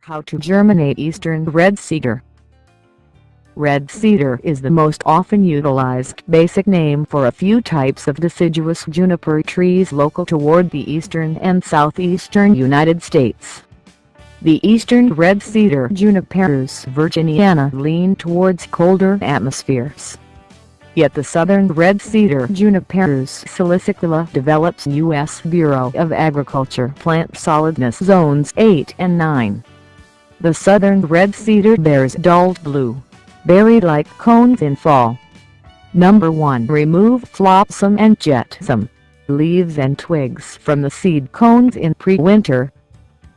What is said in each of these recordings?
How to germinate Eastern red cedar. Red cedar is the most often utilized basic name for a few types of deciduous juniper trees local toward the eastern and southeastern United States. The eastern red cedar Juniperus virginiana lean towards colder atmospheres. Yet the southern red cedar Juniperus silicicula develops U.S. Bureau of Agriculture plant solidness zones 8 and 9. The southern red cedar bears dulled blue, berry-like cones in fall. Number 1. Remove flopsome and jetsam leaves and twigs from the seed cones in pre-winter.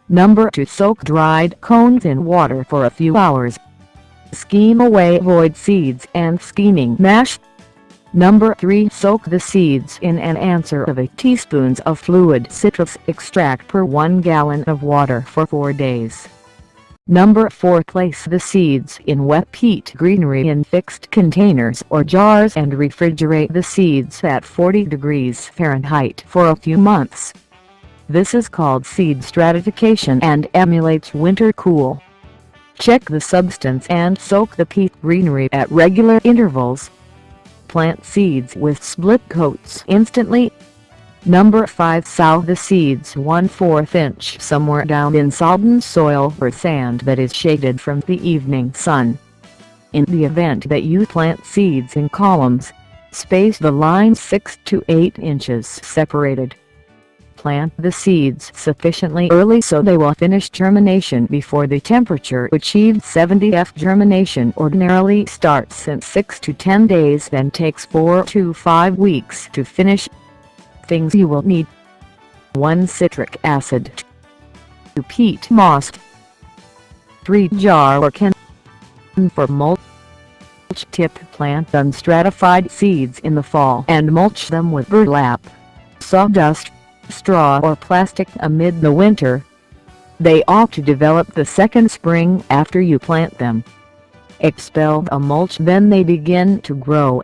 Number 2. Soak dried cones in water for a few hours. Skim away void seeds and skimming mash. Number 3. Soak the seeds in an answer of 8 teaspoons of fluid citrus extract per 1 gallon of water for 4 days. Number 4. Place the seeds in wet peat greenery in fixed containers or jars and refrigerate the seeds at 40 degrees Fahrenheit for a few months. This is called seed stratification and emulates winter cool. Check the substance and soak the peat greenery at regular intervals. Plant seeds with split coats instantly. Number 5. Sow the seeds 1/4 inch somewhere down in sodden soil or sand that is shaded from the evening sun. In the event that you plant seeds in columns, space the lines 6 to 8 inches separated. Plant the seeds sufficiently early so they will finish germination before the temperature achieved 70 F. Germination ordinarily starts in 6 to 10 days and takes 4 to 5 weeks to finish. Things you will need: 1 citric acid, 2 peat moss, 3 jar or can for mulch. Tip: plant unstratified seeds in the fall and mulch them with burlap, sawdust, straw or plastic amid the winter. They ought to develop the second spring after you plant them. Expel the mulch, then they begin to grow.